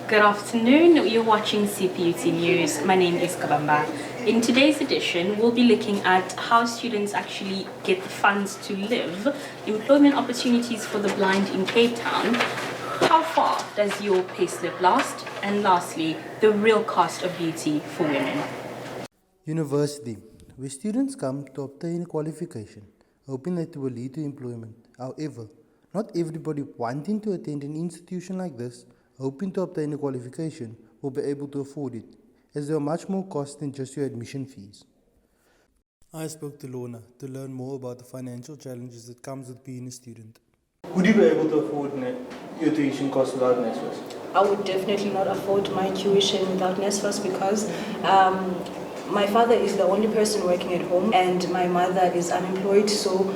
Good afternoon, you're watching CPUT News. My name is Kabamba. In today's edition, we'll be looking at how students actually get the funds to live, employment opportunities for the blind in Cape Town, how far does your payslip last, and lastly, the real cost of beauty for women. University, where students come to obtain a qualification, hoping that it will lead to employment. However, not everybody wanting to attend an institution like this, hoping to obtain a qualification, will be able to afford it, as there are much more costs than just your admission fees. I spoke to Lorna to learn more about the financial challenges that comes with being a student. Would you be able to afford your tuition costs without NSFAS? I would definitely not afford my tuition without NSFAS because my father is the only person working at home and my mother is unemployed. So,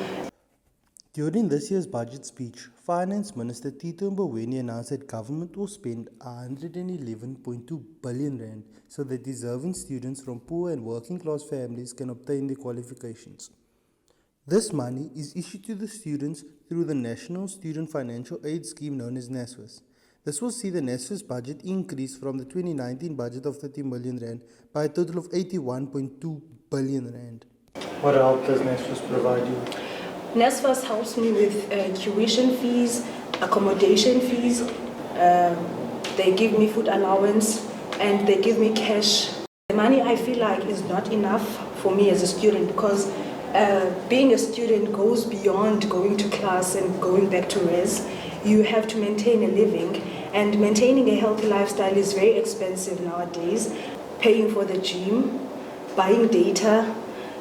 during this year's budget speech, Finance Minister Tito Mboweni announced that government will spend R111.2 billion so that deserving students from poor and working class families can obtain their qualifications. This money is issued to the students through the National Student Financial Aid Scheme known as NSFAS. This will see the NSFAS budget increase from the 2019 budget of 30 million rand by a total of 81.2 billion rand. What help does NSFAS provide you? NSFAS helps me with tuition fees, accommodation fees, they give me food allowance and they give me cash. The money I feel like is not enough for me as a student because being a student goes beyond going to class and going back to res. You have to maintain a living, and maintaining a healthy lifestyle is very expensive nowadays. Paying for the gym, buying data,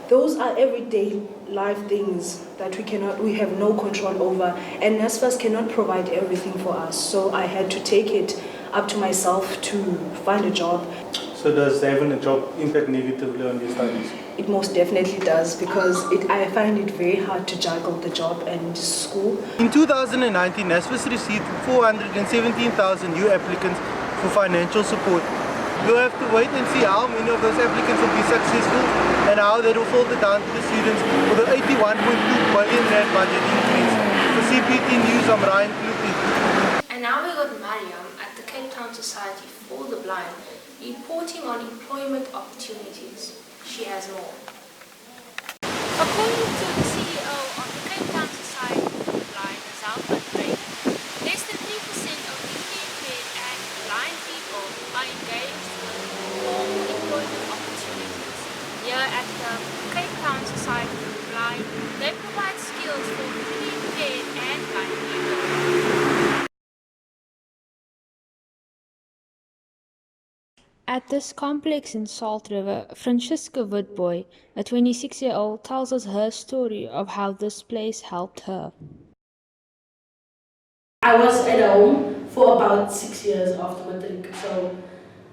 those are everyday life things that we have no control over, and NSFAS cannot provide everything for us. So I had to take it up to myself to find a job. So does having a job impact negatively on your studies? It most definitely does because I find it very hard to juggle the job and school. In 2019, NSFAS received 417,000 new applicants for financial support. We'll have to wait and see how many of those applicants will be successful and how they will filter down to the students for the 81.2 billion rand budget increase. For CPT News, I'm Ryan Kluti. And now we got Mariam at the Cape Town Society for the Blind reporting on employment opportunities. She has more. According to the CEO of the Cape Town Society for the Blind, Albert Drake, less than 3% of visually impaired and blind people are engaged with formal employment opportunities. Here at the Cape Town Society for the Blind, they provide skills for visually impaired and blind people. At this complex in Salt River, Francisca Witboy, a 26-year-old, tells us her story of how this place helped her. I was at home for about 6 years after matric. So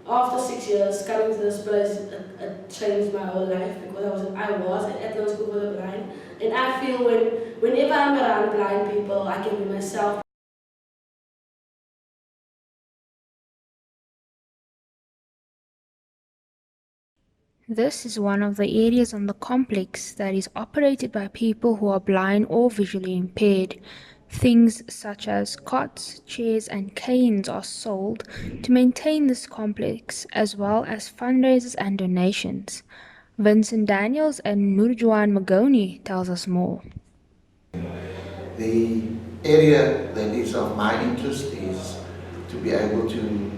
after 6 years, coming to this place, it changed my whole life because I was at Athens School for the Blind. And I feel whenever I'm around blind people, I can be myself. This is one of the areas on the complex that is operated by people who are blind or visually impaired. Things such as cots, chairs and canes are sold to maintain this complex, as well as fundraisers and donations. Vincent Daniels and Nurjuan Magoni tells us more. The area that is of my interest is to be able to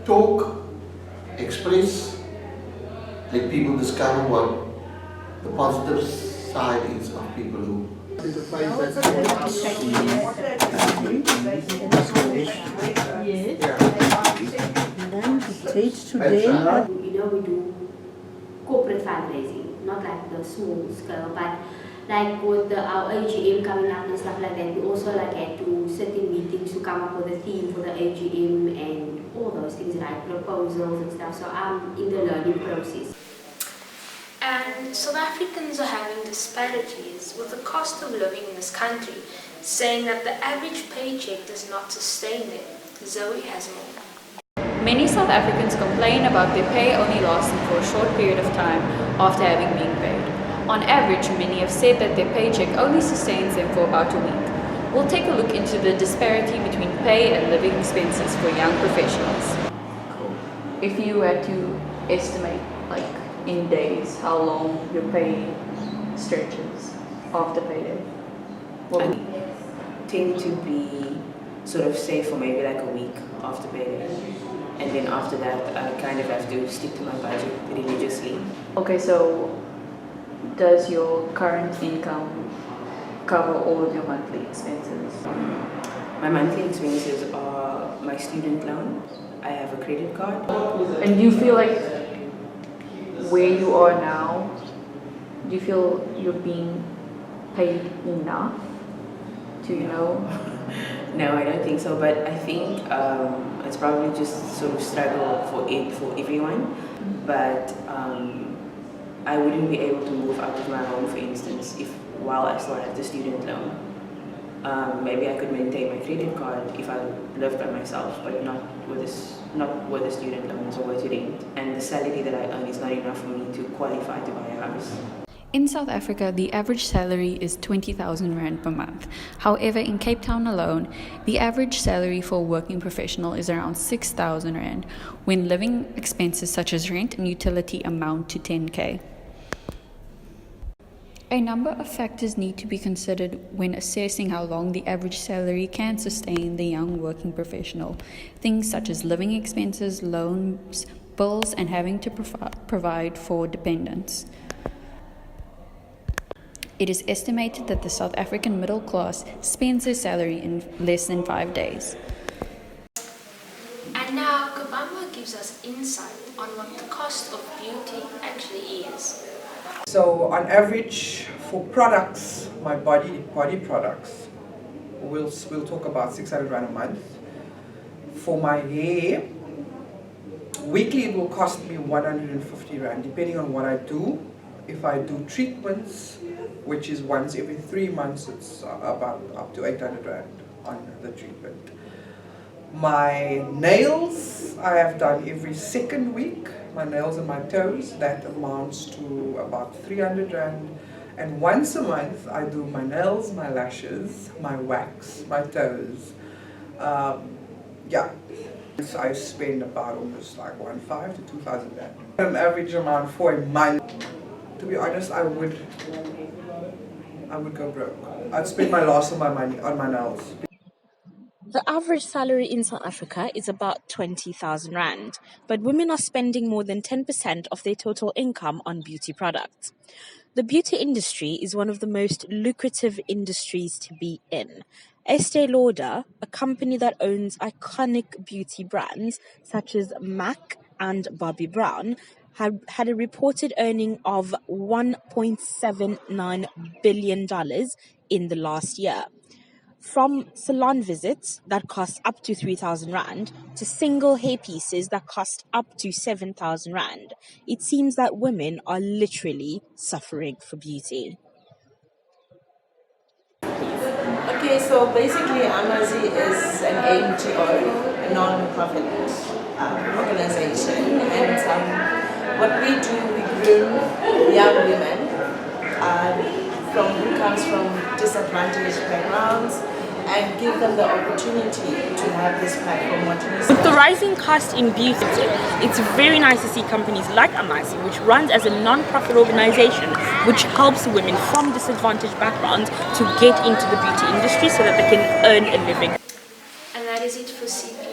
talk, express, let people discover what the positive side is of people who we do corporate fundraising, not like the small scale, but like with our AGM coming up and stuff like that, we also had to sit in meetings to come up with a theme for the AGM and all those things, like proposals and stuff. So I'm in the learning process. And South Africans are having disparities with the cost of living in this country, saying that the average paycheck does not sustain them. Zoe has more. Many South Africans complain about their pay only lasting for a short period of time after having been paid. On average, many have said that their paycheck only sustains them for about a week. we'll take a look into the disparity between pay and living expenses for young professionals. If you had to estimate, like in days, how long your pay stretches after payday, what would tend to be sort of safe for maybe like a week after payday, and then after that I kind of have to stick to my budget religiously. Okay, so does your current income cover all of your monthly expenses? My monthly expenses are my student loan. I have a credit card. And do you feel like where you are now, do you feel you're being paid enough to, No, I don't think so, but I think it's probably just sort of struggle for everyone. But I wouldn't be able to move out of my home, for instance, while I still have the student loan. Maybe I could maintain my credit card if I lived by myself, but not with the student loans or with rent. And the salary that I earn is not enough for me to qualify to buy a house. In South Africa, the average salary is 20,000 Rand per month. However, in Cape Town alone, the average salary for a working professional is around 6,000 Rand, when living expenses such as rent and utility amount to 10K. A number of factors need to be considered when assessing how long the average salary can sustain the young working professional. Things such as living expenses, loans, bills, and having to provide for dependents. It is estimated that the South African middle class spends their salary in less than 5 days. And now Kabamba gives us insight on what the cost of beauty actually is. So on average, for products, my body products, we'll talk about 600 Rand a month. For my hair, weekly it will cost me 150 Rand, depending on what I do. If I do treatments, which is once every 3 months, it's about up to 800 Rand on the treatment. My nails, I have done every second week. My nails and my toes, that amounts to about 300 Rand. And once a month, I do my nails, my lashes, my wax, my toes. So I spend about almost like 1,500 to 2,000 Rand. An average amount for a month. To be honest, I would go broke. I'd spend my last of my money on my nails. The average salary in South Africa is about 20,000 Rand, but women are spending more than 10% of their total income on beauty products. The beauty industry is one of the most lucrative industries to be in. Estee Lauder, a company that owns iconic beauty brands such as MAC and Bobbi Brown, had a reported earning of $1.79 billion in the last year. From salon visits that cost up to 3,000 Rand to single hair pieces that cost up to 7,000 Rand, it seems that women are literally suffering for beauty. Okay, so basically Amazi is an NGO, a non-profit organization, and what we do, we groom young women who comes from disadvantaged backgrounds and give them the opportunity to have this platform. With the rising cost in beauty, it's very nice to see companies like Amazi, which runs as a non-profit organization, which helps women from disadvantaged backgrounds to get into the beauty industry so that they can earn a living. And that is it for CP.